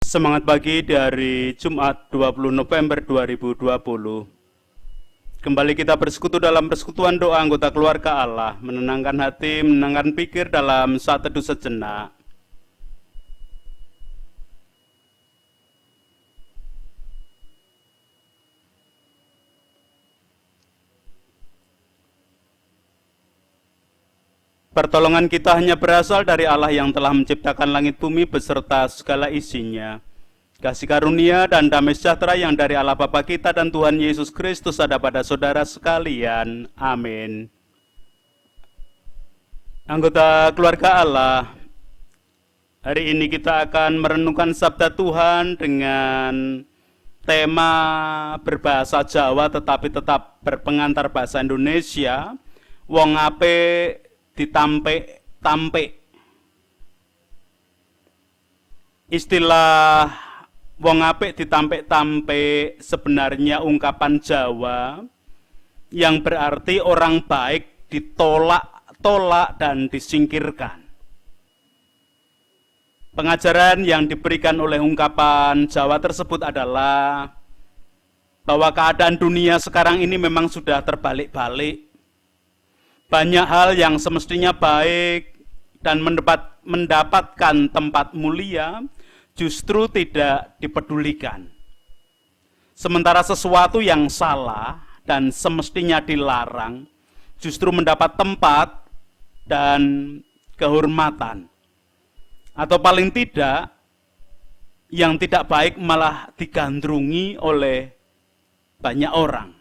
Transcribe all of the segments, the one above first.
Semangat pagi dari Jumat 20 November 2020. Kembali kita bersekutu dalam persekutuan doa anggota keluarga Allah, menenangkan hati, menenangkan pikir dalam saat teduh sejenak. Pertolongan kita hanya berasal dari Allah yang telah menciptakan langit bumi beserta segala isinya. Kasih karunia dan damai sejahtera yang dari Allah Bapa kita dan Tuhan Yesus Kristus ada pada saudara sekalian. Amin. Anggota keluarga Allah, hari ini kita akan merenungkan sabda Tuhan dengan tema berbahasa Jawa tetapi tetap berpengantar bahasa Indonesia. Wong ape ditampe-tampe. Istilah wong apik ditampe-tampe sebenarnya ungkapan Jawa yang berarti orang baik ditolak-tolak dan disingkirkan. Pengajaran yang diberikan oleh ungkapan Jawa tersebut adalah bahwa keadaan dunia sekarang ini memang sudah terbalik-balik. Banyak hal yang semestinya baik dan mendapatkan tempat mulia justru tidak dipedulikan. Sementara sesuatu yang salah dan semestinya dilarang justru mendapat tempat dan kehormatan. Atau paling tidak, yang tidak baik malah digandrungi oleh banyak orang.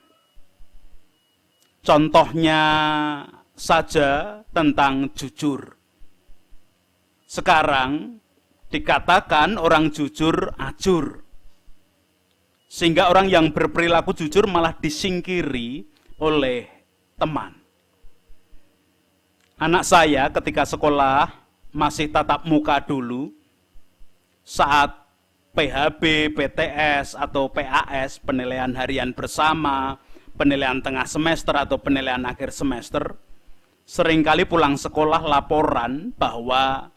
Contohnya saja tentang jujur. Sekarang dikatakan orang jujur ajur. Sehingga orang yang berperilaku jujur malah disingkiri oleh teman. Anak saya ketika sekolah masih tatap muka dulu, saat PHB, PTS atau PAS, penilaian harian bersama, penilaian tengah semester atau penilaian akhir semester, seringkali pulang sekolah laporan bahwa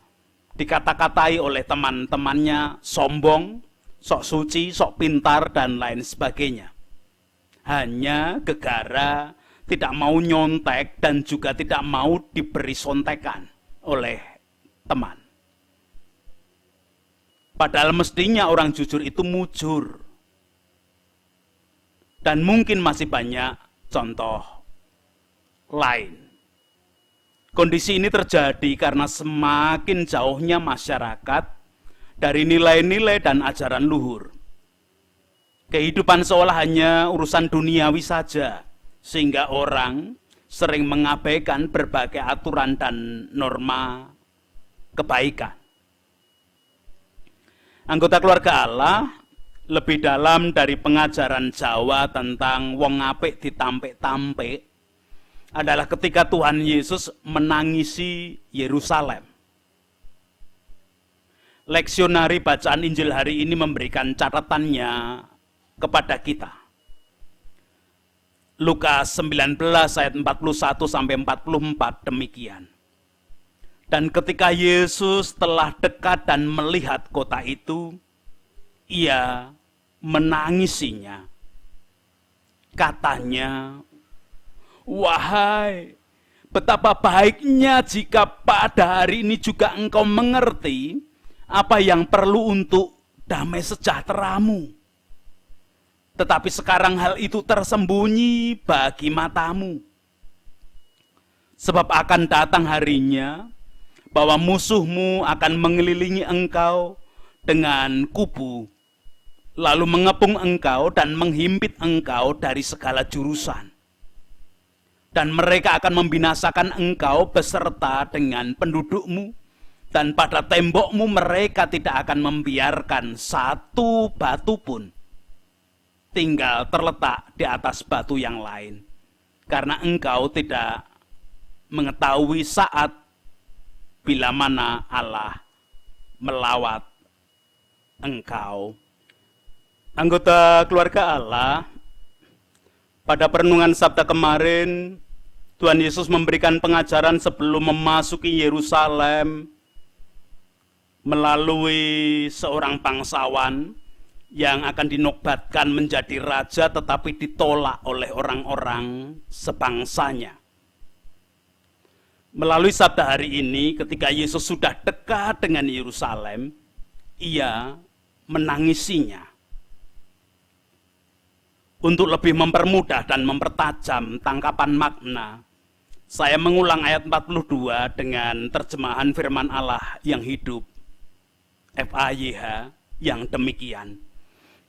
dikata-katai oleh teman-temannya sombong, sok suci, sok pintar, dan lain sebagainya. Hanya gegara tidak mau nyontek dan juga tidak mau diberi sontekan oleh teman. Padahal mestinya orang jujur itu mujur. Dan mungkin masih banyak contoh lain. Kondisi ini terjadi karena semakin jauhnya masyarakat dari nilai-nilai dan ajaran luhur. Kehidupan seolah hanya urusan duniawi saja, sehingga orang sering mengabaikan berbagai aturan dan norma kebaikan. Anggota keluarga Allah, lebih dalam dari pengajaran Jawa tentang wong apik ditampe-tampe adalah ketika Tuhan Yesus menangisi Yerusalem. Leksionari bacaan Injil hari ini memberikan catatannya kepada kita. Lukas 19 ayat 41 sampai 44 demikian. Dan ketika Yesus telah dekat dan melihat kota itu, ia menangisinya. Katanya, "Wahai, betapa baiknya jika pada hari ini juga engkau mengerti apa yang perlu untuk damai sejahteramu. Tetapi sekarang hal itu tersembunyi bagi matamu. Sebab akan datang harinya bahwa musuhmu akan mengelilingi engkau dengan kubu, lalu mengepung engkau dan menghimpit engkau dari segala jurusan. Dan mereka akan membinasakan engkau beserta dengan pendudukmu, dan pada tembokmu mereka tidak akan membiarkan satu batu pun tinggal terletak di atas batu yang lain, karena engkau tidak mengetahui saat bila mana Allah melawat engkau." Anggota keluarga Allah, pada perenungan sabda kemarin, Tuhan Yesus memberikan pengajaran sebelum memasuki Yerusalem melalui seorang bangsawan yang akan dinobatkan menjadi raja tetapi ditolak oleh orang-orang sebangsanya. Melalui sabda hari ini, ketika Yesus sudah dekat dengan Yerusalem, ia menangisinya. Untuk lebih mempermudah dan mempertajam tangkapan makna, saya mengulang ayat 42 dengan terjemahan firman Allah yang hidup, FAYH, yang demikian.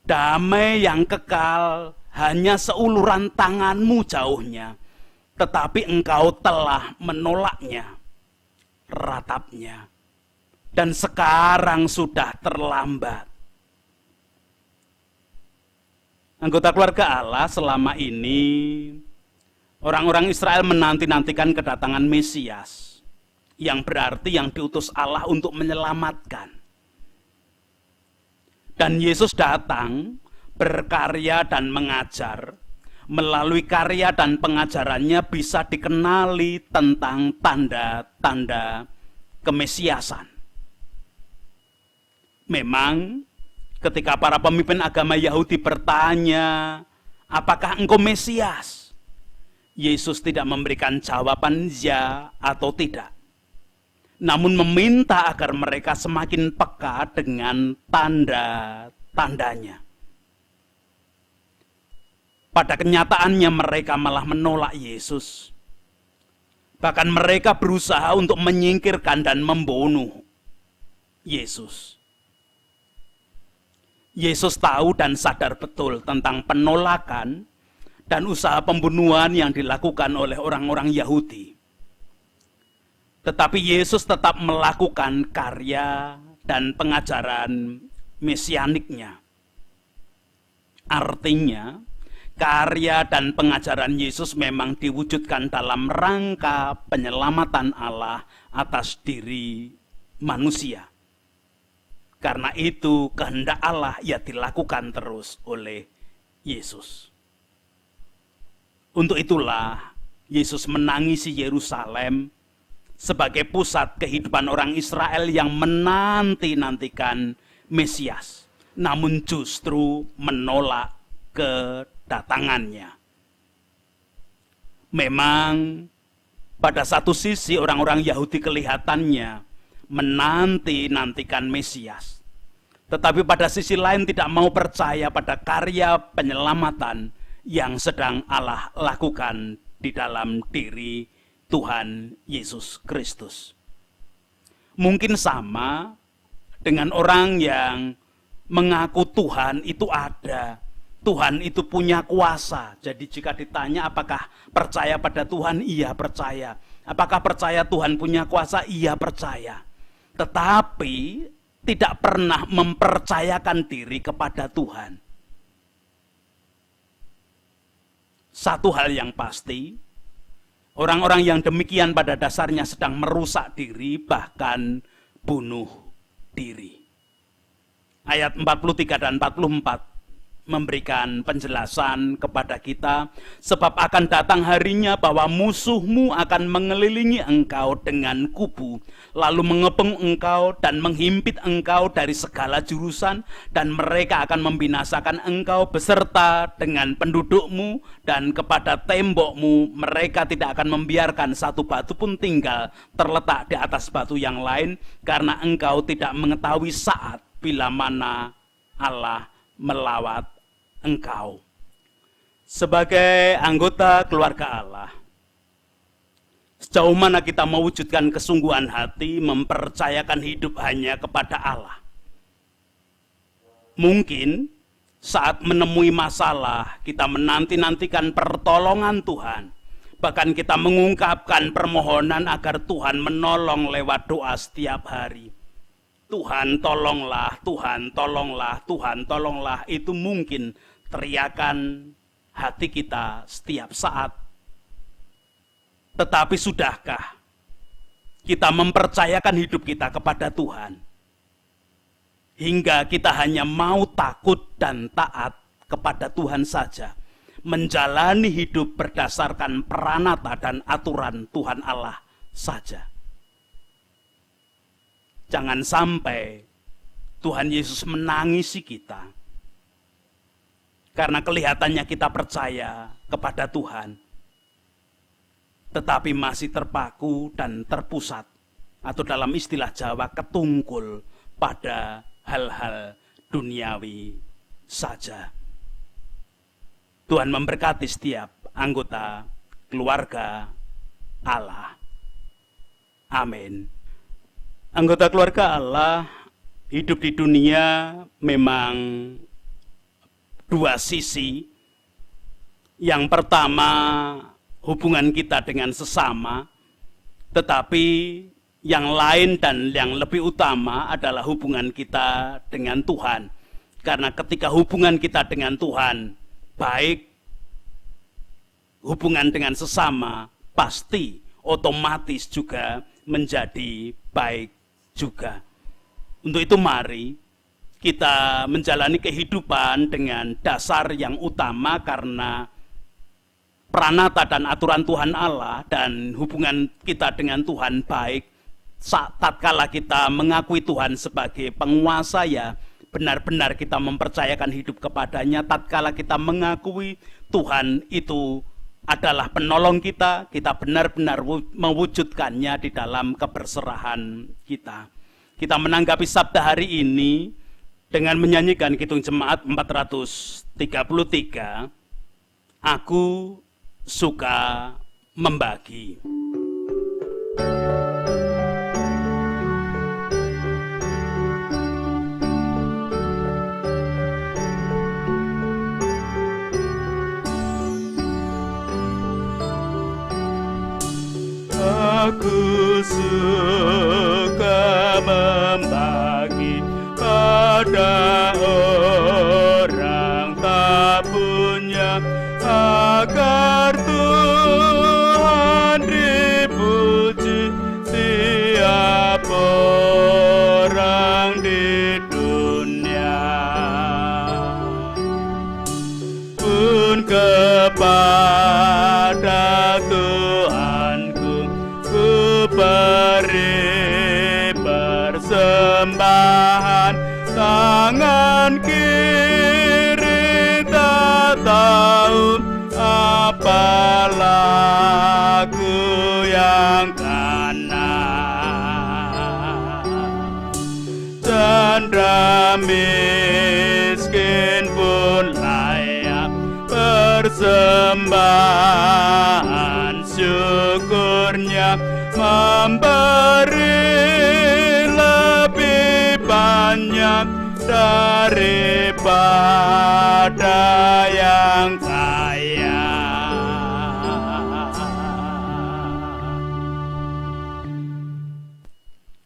Damai yang kekal hanya seuluran tanganmu jauhnya, tetapi engkau telah menolaknya, ratapnya, dan sekarang sudah terlambat. Anggota keluarga Allah, selama ini orang-orang Israel menanti-nantikan kedatangan Mesias, yang berarti yang diutus Allah untuk menyelamatkan. Dan Yesus datang berkarya dan mengajar. Melalui karya dan pengajarannya bisa dikenali tentang tanda-tanda kemesiasan. Memang ketika para pemimpin agama Yahudi bertanya, apakah engkau Mesias? Yesus tidak memberikan jawaban ya atau tidak. Namun meminta agar mereka semakin peka dengan tanda-tandanya. Pada kenyataannya mereka malah menolak Yesus. Bahkan mereka berusaha untuk menyingkirkan dan membunuh Yesus. Yesus tahu dan sadar betul tentang penolakan dan usaha pembunuhan yang dilakukan oleh orang-orang Yahudi. Tetapi Yesus tetap melakukan karya dan pengajaran mesianiknya. Artinya, karya dan pengajaran Yesus memang diwujudkan dalam rangka penyelamatan Allah atas diri manusia. Karena itu kehendak Allah ya dilakukan terus oleh Yesus. Untuk itulah Yesus menangisi Yerusalem sebagai pusat kehidupan orang Israel yang menanti-nantikan Mesias, namun justru menolak kedatangannya. Memang pada satu sisi orang-orang Yahudi kelihatannya menanti-nantikan Mesias, tetapi pada sisi lain tidak mau percaya pada karya penyelamatan yang sedang Allah lakukan di dalam diri Tuhan Yesus Kristus. Mungkin sama dengan orang yang mengaku Tuhan itu ada, Tuhan itu punya kuasa. Jadi jika ditanya apakah percaya pada Tuhan, iya percaya. Apakah percaya Tuhan punya kuasa, iya percaya. Tetapi tidak pernah mempercayakan diri kepada Tuhan. Satu hal yang pasti, orang-orang yang demikian pada dasarnya sedang merusak diri, bahkan bunuh diri. Ayat 43 dan 44 memberikan penjelasan kepada kita, sebab akan datang harinya bahwa musuhmu akan mengelilingi engkau dengan kubu, lalu mengepung engkau dan menghimpit engkau dari segala jurusan, dan mereka akan membinasakan engkau beserta dengan pendudukmu, dan kepada tembokmu mereka tidak akan membiarkan satu batu pun tinggal terletak di atas batu yang lain, karena engkau tidak mengetahui saat bila mana Allah melawat engkau. Sebagai anggota keluarga Allah, sejauh mana kita mewujudkan kesungguhan hati mempercayakan hidup hanya kepada Allah? Mungkin saat menemui masalah kita menanti-nantikan pertolongan Tuhan, bahkan kita mengungkapkan permohonan agar Tuhan menolong lewat doa setiap hari. Tuhan tolonglah, Tuhan tolonglah, Tuhan tolonglah. Itu mungkin teriakan hati kita setiap saat. Tetapi sudahkah kita mempercayakan hidup kita kepada Tuhan, hingga kita hanya mau takut dan taat kepada Tuhan saja, menjalani hidup berdasarkan peranata dan aturan Tuhan Allah saja? Jangan sampai Tuhan Yesus menangisi kita karena kelihatannya kita percaya kepada Tuhan, tetapi masih terpaku dan terpusat, atau dalam istilah Jawa ketungkul pada hal-hal duniawi saja. Tuhan memberkati setiap anggota keluarga Allah. Amin. Anggota keluarga Allah, hidup di dunia memang dua sisi. Yang pertama, hubungan kita dengan sesama, tetapi yang lain dan yang lebih utama adalah hubungan kita dengan Tuhan. Karena ketika hubungan kita dengan Tuhan baik, hubungan dengan sesama pasti otomatis juga menjadi baik juga. Untuk itu mari kita menjalani kehidupan dengan dasar yang utama, karena pranata dan aturan Tuhan Allah dan hubungan kita dengan Tuhan baik. Tatkala kita mengakui Tuhan sebagai penguasa, ya benar-benar kita mempercayakan hidup kepadanya. Tatkala kita mengakui Tuhan itu adalah penolong kita, kita benar-benar mewujudkannya di dalam keberserahan kita. Kita menanggapi sabda hari ini dengan menyanyikan Kidung Jemaat 433, Aku Suka Membagi. Aku suka membagi pada orang tak punya, agar Tuhan dipuji tiap orang di dunia. Pun kepada Tuhanku ku beri persembahan, tangan kiri tak tahu apa laku yang kanan. Canda miskin pun layak persembahan syukurnya, memberi lebih banyak daripada yang kaya.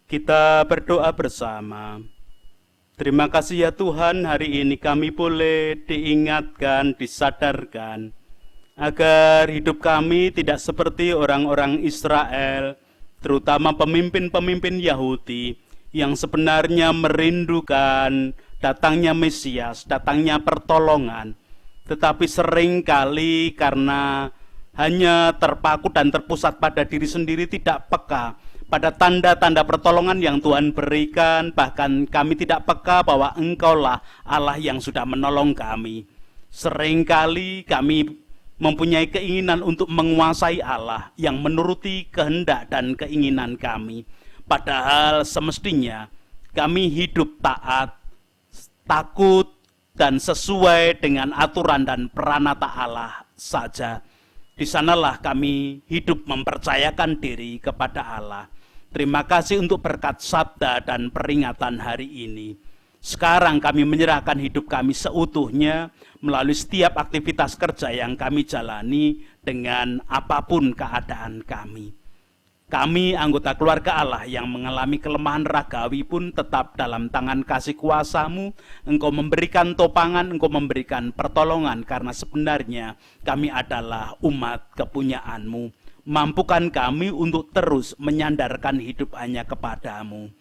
Kita berdoa bersama. Terima kasih ya Tuhan, hari ini kami boleh diingatkan, disadarkan agar hidup kami tidak seperti orang-orang Israel, terutama pemimpin-pemimpin Yahudi yang sebenarnya merindukan datangnya Mesias, datangnya pertolongan, tetapi seringkali karena hanya terpaku dan terpusat pada diri sendiri, tidak peka pada tanda-tanda pertolongan yang Tuhan berikan. Bahkan kami tidak peka bahwa Engkaulah Allah yang sudah menolong kami. Seringkali kami mempunyai keinginan untuk menguasai Allah yang menuruti kehendak dan keinginan kami. Padahal semestinya kami hidup taat, takut, dan sesuai dengan aturan dan peranata Allah saja. Di sanalah kami hidup mempercayakan diri kepada Allah. Terima kasih untuk berkat sabda dan peringatan hari ini. Sekarang kami menyerahkan hidup kami seutuhnya melalui setiap aktivitas kerja yang kami jalani dengan apapun keadaan kami. Kami anggota keluarga Allah yang mengalami kelemahan ragawi pun tetap dalam tangan kasih kuasa-Mu. Engkau memberikan topangan, Engkau memberikan pertolongan, karena sebenarnya kami adalah umat kepunyaan-Mu. Mampukan kami untuk terus menyandarkan hidup hanya kepada-Mu.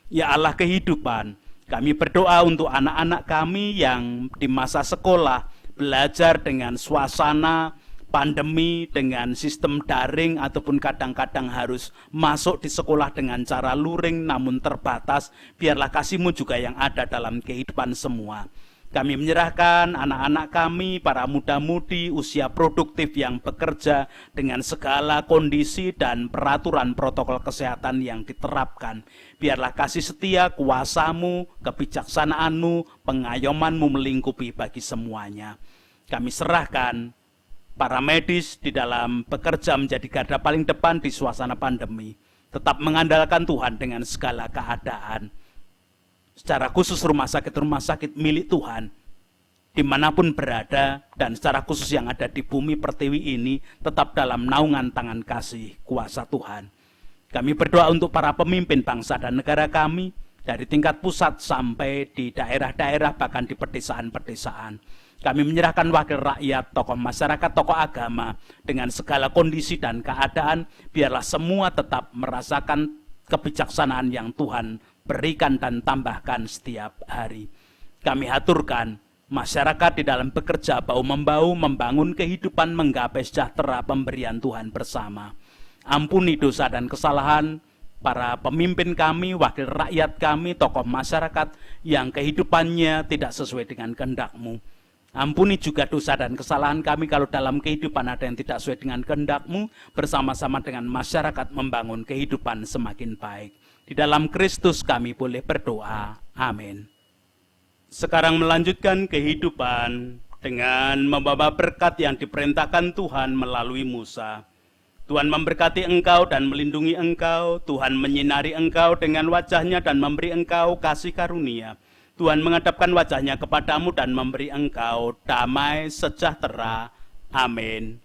Ya Allah kehidupan, kami berdoa untuk anak-anak kami yang di masa sekolah belajar dengan suasana pandemi dengan sistem daring ataupun kadang-kadang harus masuk di sekolah dengan cara luring namun terbatas, biarlah kasih-Mu juga yang ada dalam kehidupan semua. Kami menyerahkan anak-anak kami, para muda-mudi usia produktif yang bekerja dengan segala kondisi dan peraturan protokol kesehatan yang diterapkan. Biarlah kasih setia, kuasa-Mu, kebijaksanaan-Mu, pengayoman-Mu melingkupi bagi semuanya. Kami serahkan para medis di dalam bekerja menjadi garda paling depan di suasana pandemi. Tetap mengandalkan Tuhan dengan segala keadaan. Secara khusus rumah sakit milik Tuhan, dimanapun berada, dan secara khusus yang ada di bumi pertiwi ini, tetap dalam naungan tangan kasih kuasa Tuhan. Kami berdoa untuk para pemimpin bangsa dan negara kami, dari tingkat pusat sampai di daerah-daerah, bahkan di pedesaan-pedesaan. Kami menyerahkan wakil rakyat, tokoh masyarakat, tokoh agama, dengan segala kondisi dan keadaan, biarlah semua tetap merasakan kebijaksanaan yang Tuhan berikan dan tambahkan setiap hari. Kami haturkan masyarakat di dalam bekerja bahu-membahu membangun kehidupan menggapai sejahtera pemberian Tuhan bersama. Ampuni dosa dan kesalahan para pemimpin kami, wakil rakyat kami, tokoh masyarakat yang kehidupannya tidak sesuai dengan kehendak-Mu. Ampuni juga dosa dan kesalahan kami kalau dalam kehidupan ada yang tidak sesuai dengan kehendak-Mu, bersama-sama dengan masyarakat membangun kehidupan semakin baik. Di dalam Kristus kami boleh berdoa. Amin. Sekarang melanjutkan kehidupan dengan membawa berkat yang diperintahkan Tuhan melalui Musa. Tuhan memberkati engkau dan melindungi engkau. Tuhan menyinari engkau dengan wajahnya dan memberi engkau kasih karunia. Tuhan menghadapkan wajahnya kepadamu dan memberi engkau damai sejahtera. Amin.